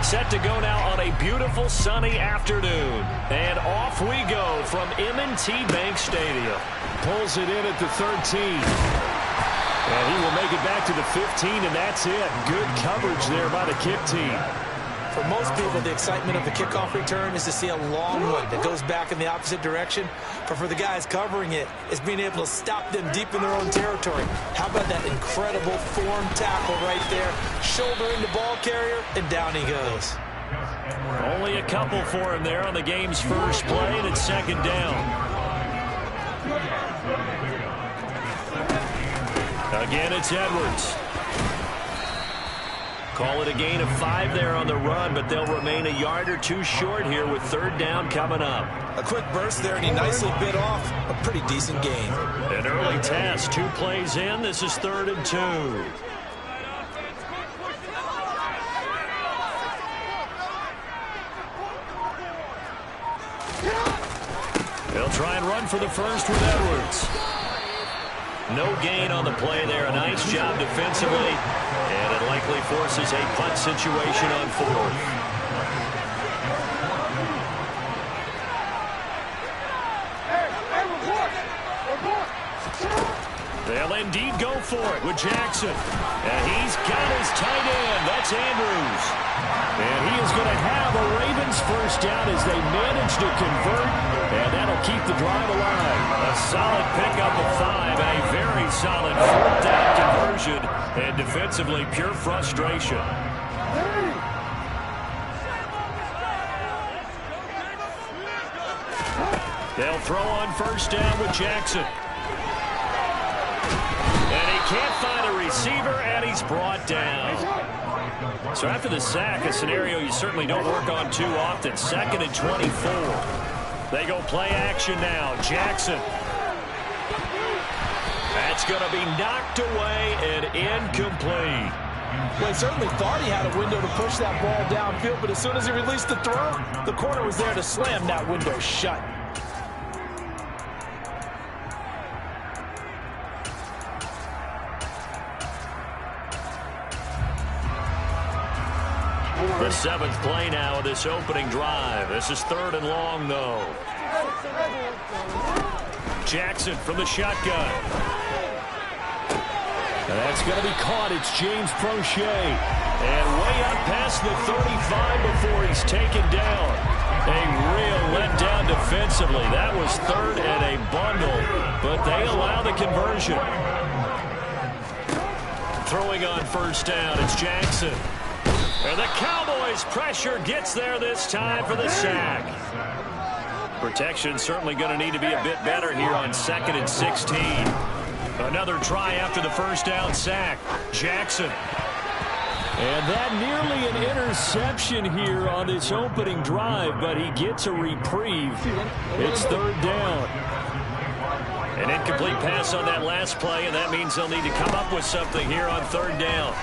set to go now on a beautiful sunny afternoon. And off we go from M&T Bank Stadium. Pulls it in at the 13. And he will make it back to the 15, and that's it. Good coverage there by the kick team. For most people, the excitement of the kickoff return is to see a long one that goes back in the opposite direction. But for the guys covering it, it's being able to stop them deep in their own territory. How about that incredible form tackle right there? Shoulder into ball carrier, and down he goes. Only a couple for him there on the game's first play, and it's second down. Again, it's Edwards. Call it a gain of 5 there on the run, but they'll remain a yard or two short here with third down coming up. A quick burst there, and he nicely bit off a pretty decent gain. An early test, 2 plays in. This is 3rd and 2. They'll try and run for the first with Edwards. No gain on the play there. A nice job defensively. And it likely forces a punt situation on 4th. They'll indeed go for it with Jackson. And he's got his tight end. That's Andrews. And he is going to have a Ravens first down as they manage to convert. And that'll keep the drive alive. A solid pickup of 5 and a very solid 4th down conversion. And defensively, pure frustration. They'll throw on first down with Jackson. And he can't find a receiver, and he's brought down. So after the sack, a scenario you certainly don't work on too often. 2nd and 24. They go play action now. Jackson. That's going to be knocked away and incomplete. Well, he certainly thought he had a window to push that ball downfield, but as soon as he released the throw, the corner was there to slam that window shut. The 7th play now of this opening drive. This is 3rd and long, though. Jackson from the shotgun. And that's going to be caught. It's James Prochet. And way up past the 35 before he's taken down. A real letdown defensively. That was 3rd and a bundle, but they allow the conversion. Throwing on first down, it's Jackson. And the Cowboys' pressure gets there this time for the sack. Protection certainly going to need to be a bit better here on 2nd and 16. Another try after the first down sack. Jackson. And that nearly an interception here on this opening drive, but he gets a reprieve. It's 3rd down. An incomplete pass on that last play, and that means they'll need to come up with something here on 3rd down.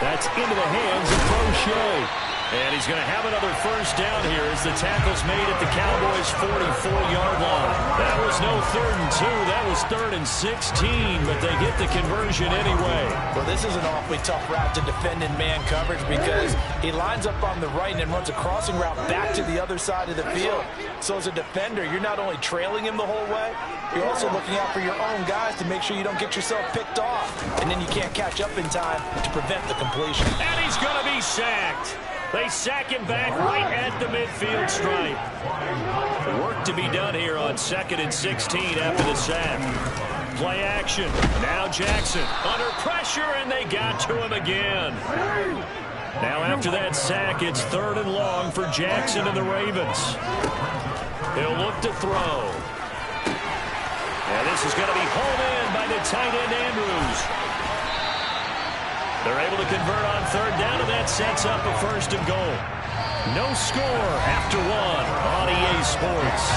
That's into the hands of Prochet. And he's going to have another first down here as the tackle's made at the Cowboys' 44-yard line. That was no 3rd and 2. That was 3rd and 16, but they get the conversion anyway. Well, this is an awfully tough route to defend in man coverage because he lines up on the right and then runs a crossing route back to the other side of the field. So as a defender, you're not only trailing him the whole way, you're also looking out for your own guys to make sure you don't get yourself picked off. And then you can't catch up in time to prevent the completion. And he's going to be sacked. They sack him back right at the midfield stripe. Work to be done here on 2nd and 16 after the sack. Play action. Now Jackson under pressure, and they got to him again. Now after that sack, it's 3rd and long for Jackson and the Ravens. He'll look to throw. And this is going to be hauled in by the tight end Andrews. They're able to convert on 3rd down, and that sets up a 1st and goal. No score after 1 on EA Sports.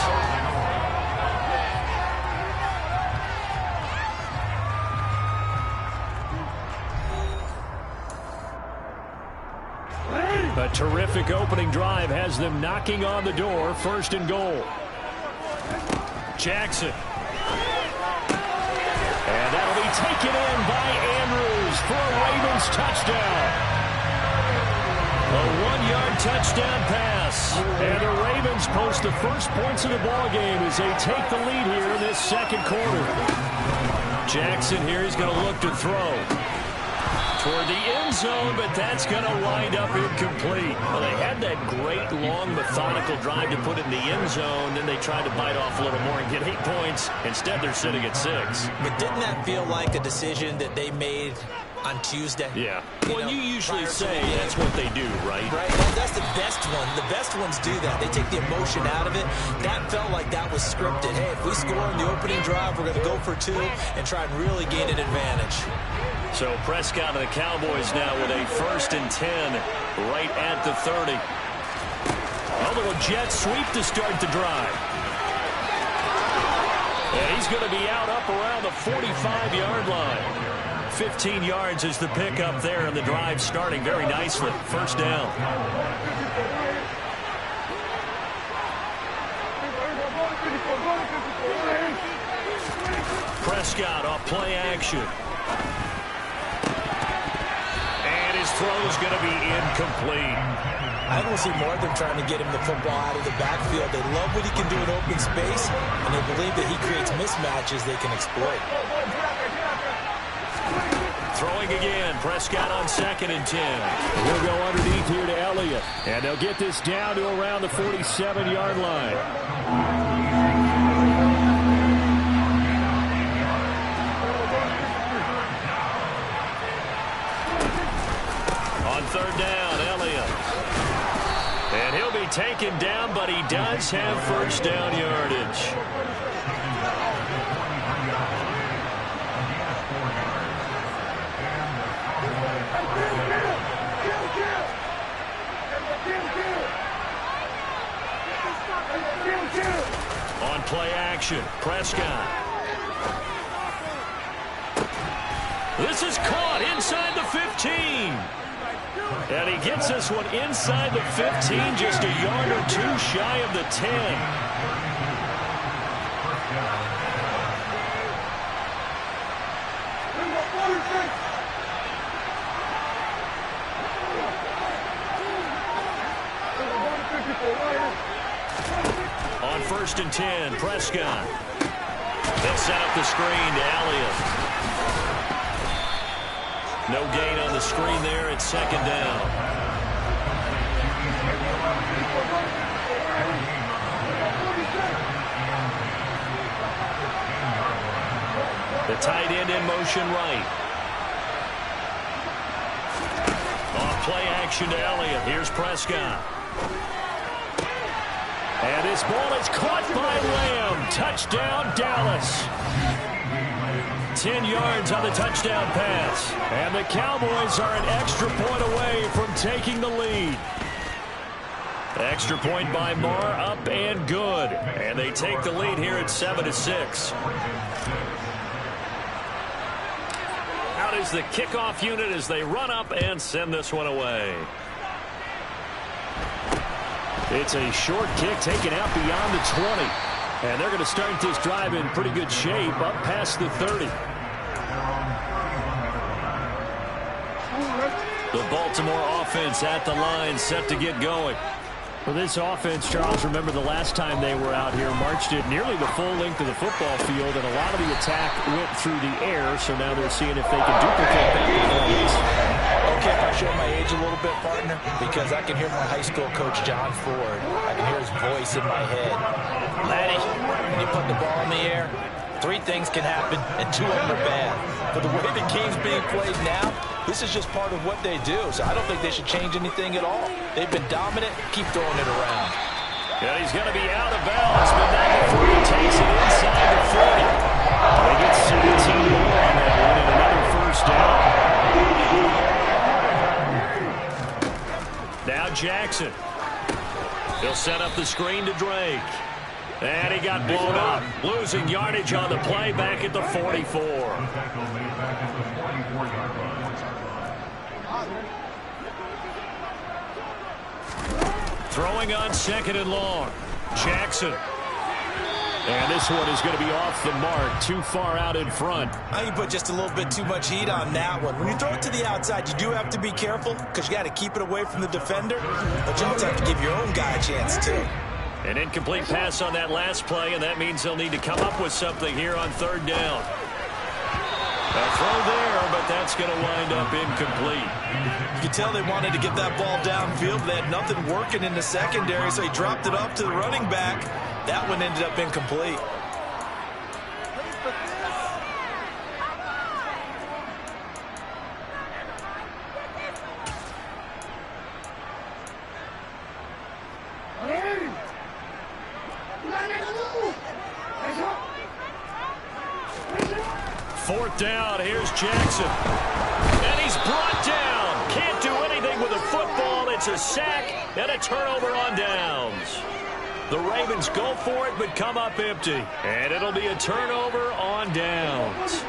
A terrific opening drive has them knocking on the door. 1st and goal. Jackson. And that'll be taken in by Andrews for a Ravens touchdown. A 1-yard touchdown pass. And the Ravens post the first points of the ballgame as they take the lead here in this second quarter. Jackson here is going to look to throw toward the end zone, but that's going to wind up incomplete. Well, they had that great, long, methodical drive to put in the end zone. Then they tried to bite off a little more and get 8 points. Instead, they're sitting at 6. But didn't that feel like a decision that they made on Tuesday? Yeah. Well, you usually say that's what they do, right? Right. That's the best one. The best ones do that. They take the emotion out of it. That felt like that was scripted. Hey, if we score in the opening drive, we're going to go for 2 and try and really gain an advantage. So Prescott and the Cowboys now with a 1st and 10 right at the 30. A little jet sweep to start the drive. And he's going to be out up around the 45-yard line. 15 yards is the pickup there, and the drive starting very nicely. First down. Prescott off play action. And his throw is going to be incomplete. I want to see more of them trying to get him the football out of the backfield. They love what he can do in open space, and they believe that he creates mismatches they can exploit. Throwing again. Prescott on 2nd and 10. He'll go underneath here to Elliott. And they'll get this down to around the 47-yard line. On 3rd down, Elliott. And he'll be taken down, but he does have first down yardage. On play action, Prescott. This is caught inside the 15. And he gets this one inside the 15, just a yard or 2 shy of the 10. On 1st and 10, Prescott. They'll set up the screen to Elliott. No gain on the screen there. It's 2nd down. The tight end in motion right. Off play action to Elliott. Here's Prescott. And this ball is caught by Lamb. Touchdown, Dallas. 10 yards on the touchdown pass. And the Cowboys are an extra point away from taking the lead. Extra point by Marr, up and good. And they take the lead here at 7-6. Out is the kickoff unit as they run up and send this one away. It's a short kick taken out beyond the 20. And they're going to start this drive in pretty good shape up past the 30. The Baltimore offense at the line set to get going. For this offense, Charles, remember the last time they were out here, marched it nearly the full length of the football field, and a lot of the attack went through the air, so now they're seeing if they can duplicate that performance. Okay, if I show my age a little bit, partner, because I can hear my high school coach, John Ford. I can hear his voice in my head. Laddie, when you put the ball in the air, 3 things can happen, and 2 of them are bad. But the way the game's being played now, this is just part of what they do. So I don't think they should change anything at all. They've been dominant. Keep throwing it around. Yeah, he's going to be out of bounds, but not before he takes it inside the 40. They get 17 more on that one and another first down. Now Jackson. He'll set up the screen to Drake. And he got blown up. Losing yardage on the play back at the 44. Throwing on 2nd and long. Jackson. And this one is going to be off the mark, too far out in front. I think you put just a little bit too much heat on that one. When you throw it to the outside, you do have to be careful because you got to keep it away from the defender, but you also have to give your own guy a chance too. An incomplete pass on that last play, and that means they'll need to come up with something here on third down. A throw there, but that's going to wind up incomplete. You can tell they wanted to get that ball downfield. They had nothing working in the secondary, so he dropped it up to the running back. That one ended up incomplete. Fourth down, here's Jackson. And he's brought down. Can't do anything with a football. It's a sack and a turnover on downs. The Ravens go for it but come up empty. And it'll be a turnover on downs.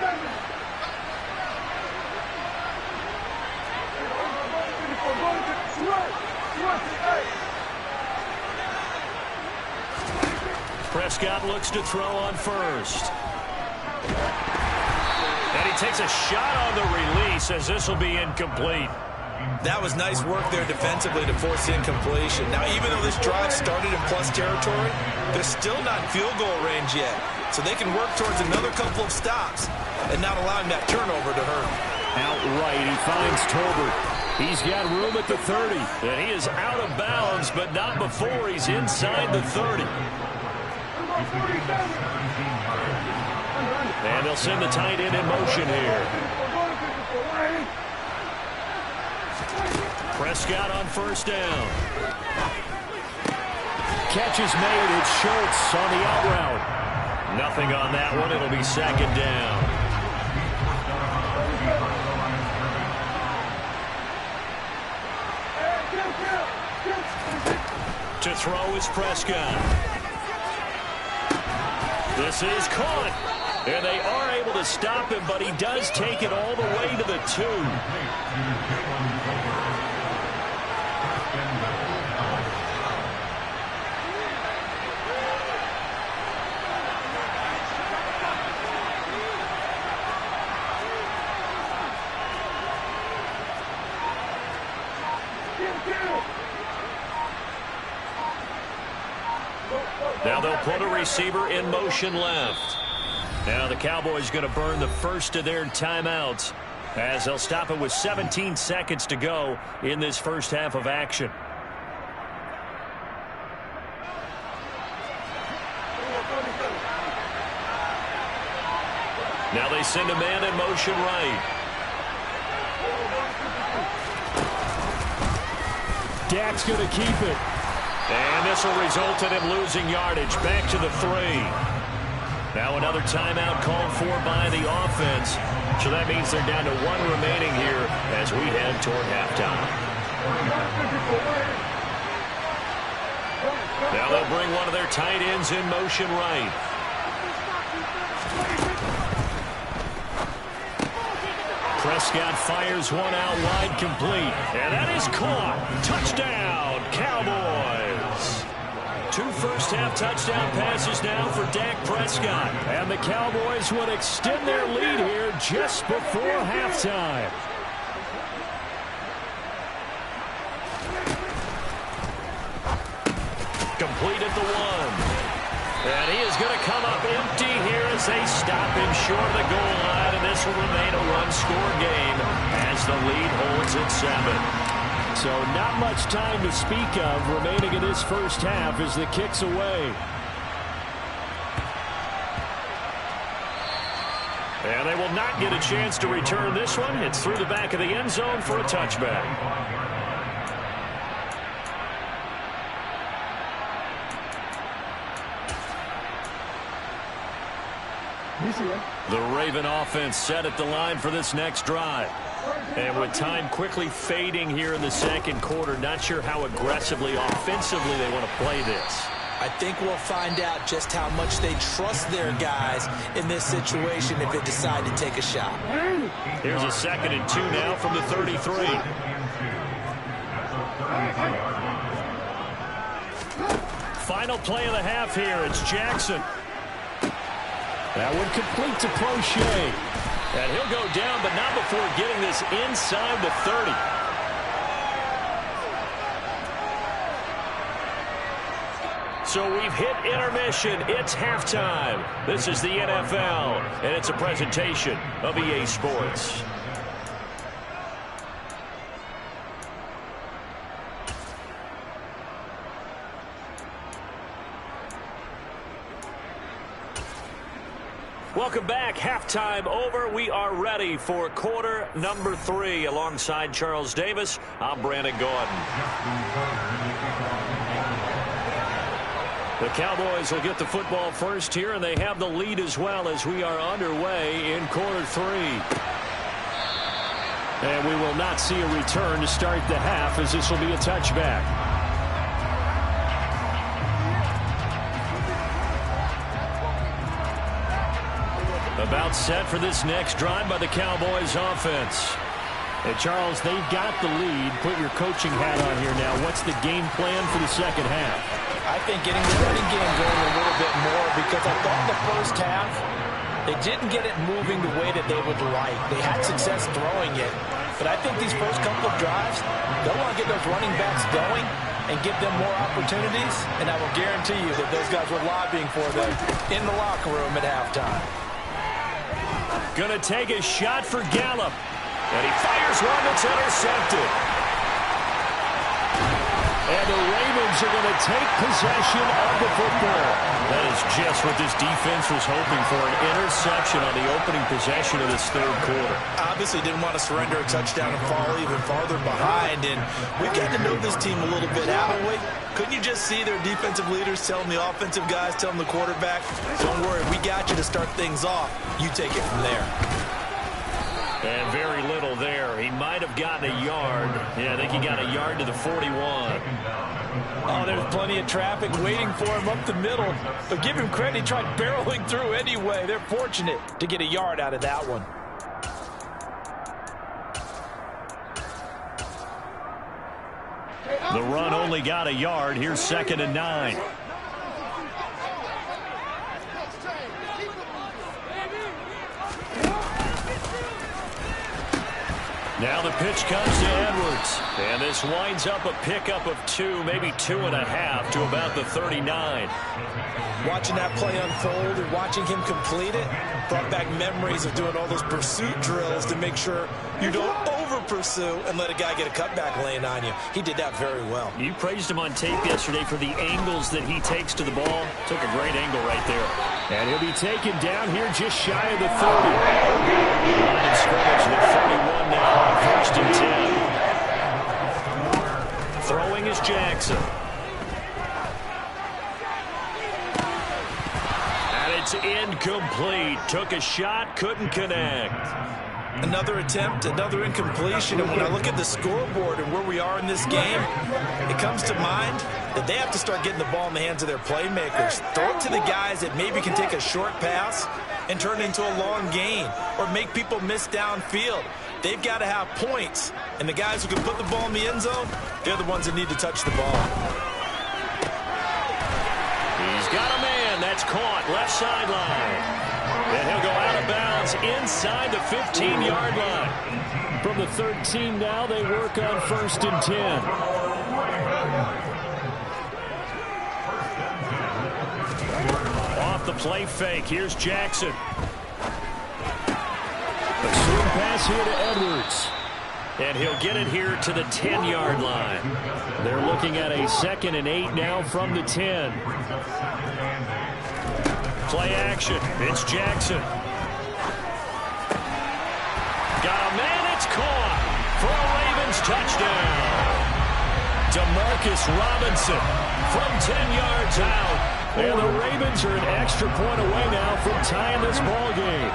Prescott looks to throw on first. And he takes a shot on the release as this will be incomplete. That was nice work there defensively to force the incompletion. Now, even though this drive started in plus territory, they're still not in field goal range yet. So they can work towards another couple of stops and not allowing that turnover to hurt. Outright, he finds Tolbert. He's got room at the 30. And he is out of bounds, but not before he's inside the 30. And they'll send the tight end in motion here. Prescott on first down. Catch is made. It's Schultz on the out route. Nothing on that one. It'll be second down. To throw is Prescott. This is caught. And they are able to stop him, but he does take it all the way to the 2. Now they'll put a receiver in motion left. Now the Cowboys going to burn the first of their timeouts as they'll stop it with 17 seconds to go in this first half of action. Now they send a man in motion right. Dak's going to keep it. And this will result in him losing yardage back to the 3. Now another timeout called for by the offense. So that means they're down to 1 remaining here as we head toward halftime. Now they'll bring one of their tight ends in motion right. Prescott fires one out wide, complete. And that is caught. Touchdown, Cowboys. 2 first-half touchdown passes now for Dak Prescott. And the Cowboys would extend their lead here just before halftime. Complete at the 1. And he is going to come up empty here as they stop him short of the goal line. And this will remain a one-score game as the lead holds at 7. So not much time to speak of remaining in this first half as the kick's away. And they will not get a chance to return this one. It's through the back of the end zone for a touchback. The Raven offense set at the line for this next drive. And with time quickly fading here in the second quarter, not sure how aggressively, offensively they want to play this. I think we'll find out just how much they trust their guys in this situation if they decide to take a shot. Here's a 2nd and 2 now from the 33. Final play of the half here. It's Jackson. That one complete to Crochet. And he'll go down, but not before getting this inside the 30. So we've hit intermission. It's halftime. This is the NFL, and it's a presentation of EA Sports. Welcome back. Halftime over. We are ready for quarter number 3. Alongside Charles Davis, I'm Brandon Gordon. The Cowboys will get the football first here, and they have the lead as well as we are underway in quarter 3. And we will not see a return to start the half, as this will be a touchback. About set for this next drive by the Cowboys offense. And Charles, they've got the lead. Put your coaching hat on here now. What's the game plan for the second half? I think getting the running game going a little bit more, because I thought the first half they didn't get it moving the way that they would like. They had success throwing it, but I think these first couple of drives, they'll want to get those running backs going and give them more opportunities, and I will guarantee you that those guys were lobbying for them in the locker room at halftime. Going to take a shot for Gallup, and he fires one that's intercepted. And the Ravens are going to take possession of the football. That is just what this defense was hoping for, an interception on the opening possession of this third quarter. Obviously didn't want to surrender a touchdown and fall even farther behind, and we've got to know this team a little bit, haven't we? Couldn't you just see their defensive leaders telling the offensive guys, telling the quarterback, don't worry, we got you to start things off. You take it from there. And very little there. He might have gotten a yard. Yeah, I think he got a yard to the 41. Oh, there's plenty of traffic waiting for him up the middle. But give him credit, he tried barreling through anyway. They're fortunate to get a yard out of that one. The run only got a yard. Here's 2nd and 9. Now the pitch comes to Edwards. And this winds up a pickup of 2, maybe 2.5 to about the 39. Watching that play unfold and watching him complete it brought back memories of doing all those pursuit drills to make sure you don't over-pursue and let a guy get a cutback lane on you. He did that very well. You praised him on tape yesterday for the angles that he takes to the ball. Took a great angle right there. And he'll be taken down here just shy of the 30. Line of scrimmage at 31 now, 1st and 10. Throwing is Jackson. And it's incomplete. Took a shot, couldn't connect. Another attempt, another incompletion, and when I look at the scoreboard and where we are in this game, it comes to mind that they have to start getting the ball in the hands of their playmakers. Throw it to the guys that maybe can take a short pass and turn it into a long gain or make people miss downfield. They've got to have points, and the guys who can put the ball in the end zone, they're the ones that need to touch the ball. He's got a man. That's caught left sideline. And he'll go out of bounds inside the 15-yard line. From the 13 now, they work on 1st and 10. Off the play fake. Here's Jackson. A swing pass here to Edwards. And he'll get it here to the 10-yard line. They're looking at a 2nd and 8 now from the 10. Play action. It's Jackson. Got a man. It's caught for a Ravens touchdown. DeMarcus Robinson from 10 yards out. And the Ravens are an extra point away now from tying this ball game.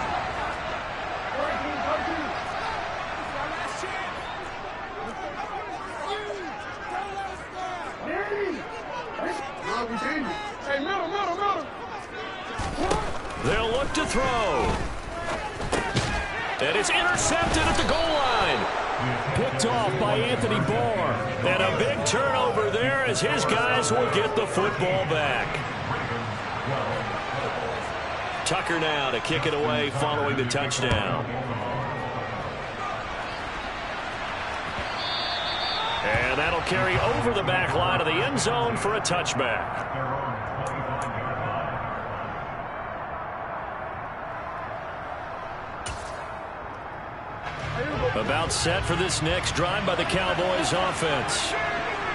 They'll look to throw. And it's intercepted at the goal line. Picked off by Anthony Barr. And a big turnover there as his guys will get the football back. Tucker now to kick it away following the touchdown. And that'll carry over the back line of the end zone for a touchback. About set for this next drive by the Cowboys offense.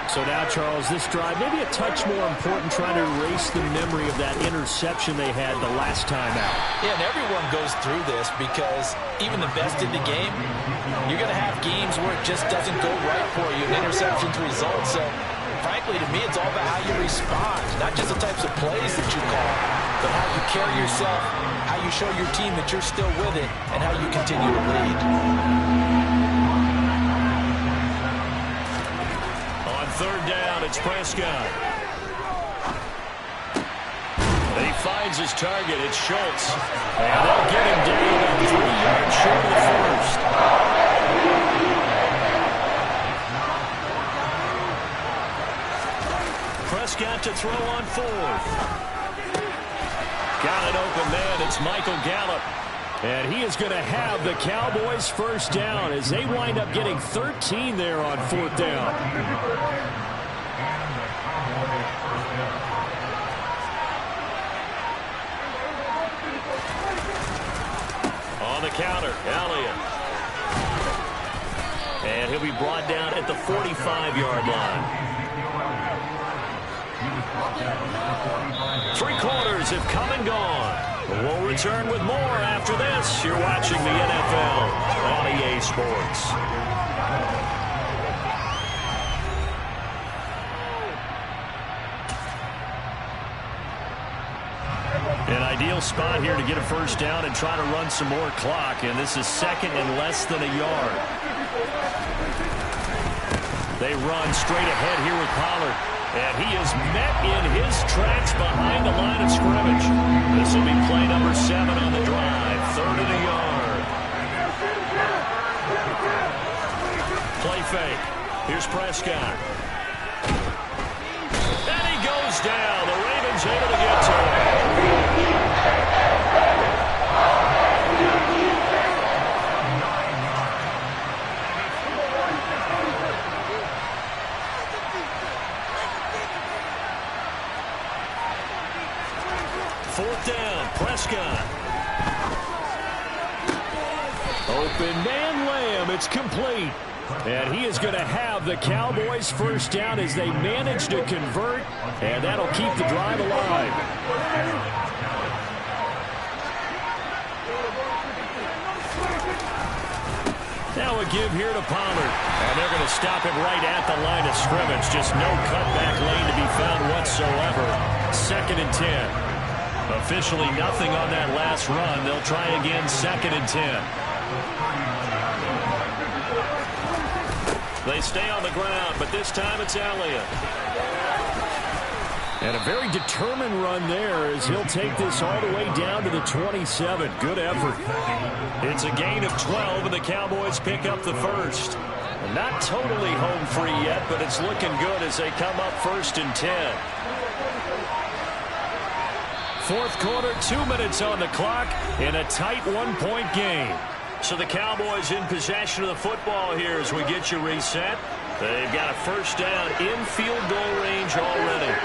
So now, Charles, this drive maybe a touch more important, trying to erase the memory of that interception they had the last time out. Yeah, and everyone goes through this because even the best in the game, you're going to have games where it just doesn't go right for you and interceptions result. So, frankly, to me, it's all about how you respond, not just the types of plays that you call, but how you carry yourself, how you show your team that you're still with it, and how you continue to lead. Third down, it's Prescott. He finds his target. It's Schultz. And they'll get him down at 3 yards short of the first. Prescott to throw on fourth. Got an open man. It's Michael Gallup. And he is going to have the Cowboys first down as they wind up getting 13 there on fourth down. On the counter, Elliott. And he'll be brought down at the 45-yard line. 3 quarters have come and gone. We'll return with more after this. You're watching the NFL on EA Sports. An ideal spot here to get a first down and try to run some more clock. And this is second and less than a yard. They run straight ahead here with Pollard. And he is met in his tracks behind the line of scrimmage. This will be play number 7 on the drive. 3rd and a yard. Play fake. Here's Prescott. And he goes down. The Ravens able to get to him. Fourth down, Prescott. Open man Lamb, it's complete. And he is going to have the Cowboys first down as they manage to convert, and that'll keep the drive alive. Now a give here to Pollard. And they're going to stop him right at the line of scrimmage. Just no cutback lane to be found whatsoever. 2nd and 10. Officially nothing on that last run. They'll try again 2nd and 10. They stay on the ground, but this time it's Elliott. And a very determined run there as he'll take this all the way down to the 27. Good effort. It's a gain of 12, and the Cowboys pick up the first. Not totally home free yet, but it's looking good as they come up 1st and 10. Fourth quarter, 2 minutes on the clock in a tight 1-point game. So the Cowboys in possession of the football here as we get you reset. They've got a first down in field goal range already.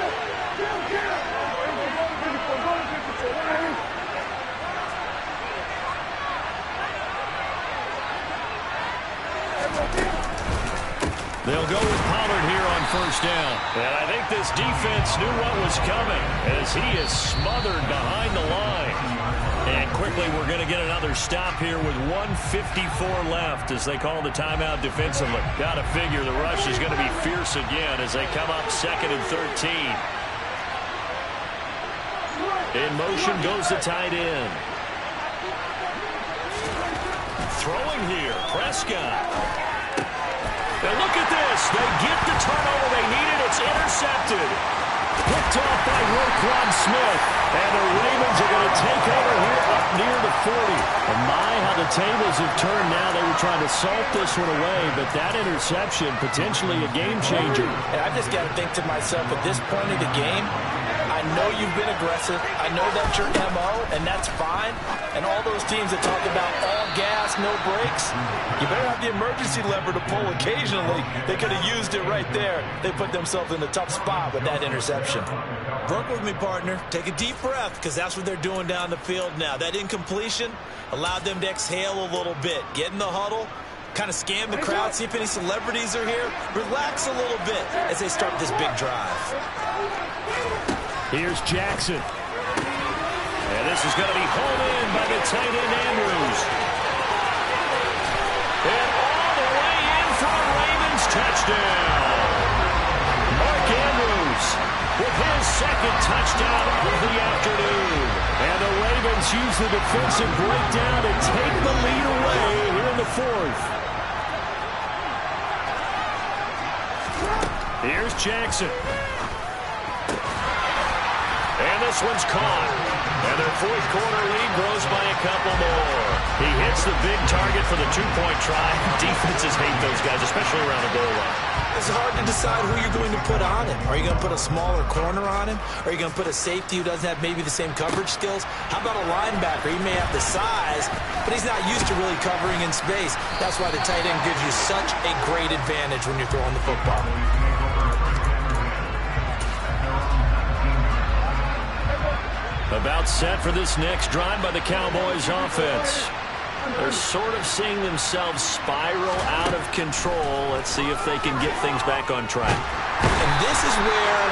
They'll go with Pollard here on first down. And I think this defense knew what was coming as he is smothered behind the line. And quickly we're going to get another stop here with 1:54 left as they call the timeout defensively. Got to figure the rush is going to be fierce again as they come up 2nd and 13. In motion goes the tight end. Throwing here, Prescott. And look at this. They get the turnover they needed. It's intercepted. Picked off by Roquan Smith. And the Ravens are going to take over here up near the 40. And my, how the tables have turned now. They were trying to salt this one away, but that interception, potentially a game changer. And I just got to think to myself, at this point of the game, I know you've been aggressive. I know that's your MO, and that's fine. And all those teams that talk about all gas, no brakes, you better have the emergency lever to pull occasionally. They could have used it right there. They put themselves in a tough spot with that interception. Work with me, partner. Take a deep breath, because that's what they're doing down the field now. That incompletion allowed them to exhale a little bit. Get in the huddle, kind of scan the crowd, see if any celebrities are here. Relax a little bit as they start this big drive. Here's Jackson. And this is going to be hauled in by the tight end Andrews. And all the way in for a Ravens touchdown. Mark Andrews with his second touchdown of the afternoon. And the Ravens use the defensive breakdown to take the lead away here in the fourth. Here's Jackson. And this one's caught. And their fourth quarter lead grows by a couple more. He hits the big target for the two-point try. Defenses hate those guys, especially around the goal line. It's hard to decide who you're going to put on him. Are you going to put a smaller corner on him? Are you going to put a safety who doesn't have maybe the same coverage skills? How about a linebacker? He may have the size, but he's not used to really covering in space. That's why the tight end gives you such a great advantage when you're throwing the football. About set for this next drive by the Cowboys offense. They're sort of seeing themselves spiral out of control. Let's see if they can get things back on track. And this is where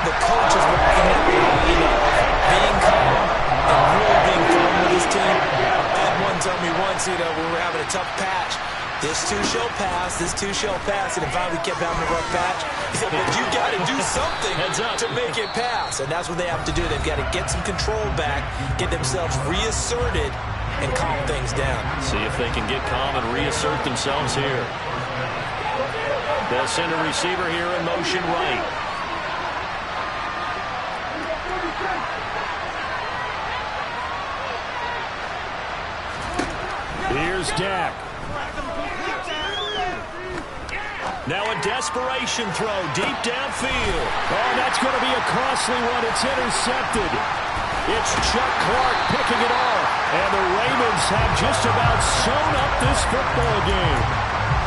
the coach is working at being calm and really being firm with his team. I had one tell me once, when we were having a tough patch, this too shall pass, this too shall pass. And if we kept having a rough patch, he said, but you got to do something to make it pass. And that's what they have to do. They've got to get some control back, get themselves reasserted, and calm things down. See if they can get calm and reassert themselves here. They'll send a receiver here in motion right. Here's Dak. Now a desperation throw deep downfield. Oh, that's going to be a costly one. It's intercepted. It's Chuck Clark picking it off. And the Ravens have just about sewn up this football game.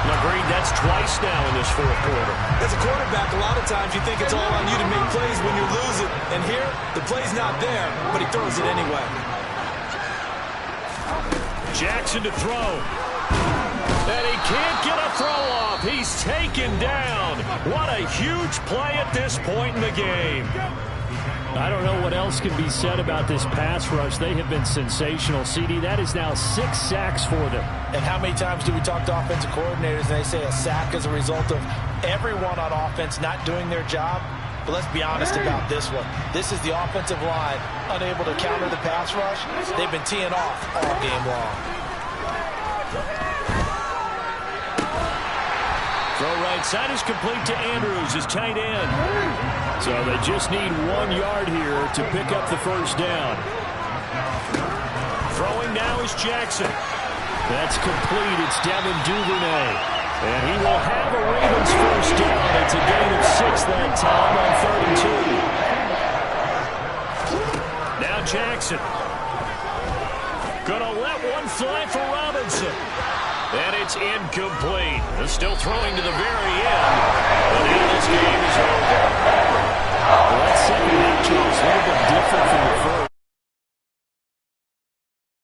Agreed, that's twice now in this fourth quarter. As a quarterback, a lot of times you think it's all on you to make plays when you're losing. And here, the play's not there, but he throws it anyway. Jackson to throw. And he can't get a throw off. He's taken down. What a huge play at this point in the game. I don't know what else can be said about this pass rush. They have been sensational. CD, that is now 6 sacks for them. And how many times do we talk to offensive coordinators and they say a sack is a result of everyone on offense not doing their job? But let's be honest about this one. This is the offensive line unable to counter the pass rush. They've been teeing off all game long. Throw right side is complete to Andrews, his tight end. So they just need 1 yard here to pick up the first down. Throwing now is Jackson. That's complete. It's Devin Duvernay. And he will have a Ravens first down. It's a gain of 6 that time on 32. Now Jackson. Gonna let one fly for Robinson. And it's incomplete. They're still throwing to the very end. But now this game is over. Well, that second half, Charles, a little bit different from the first.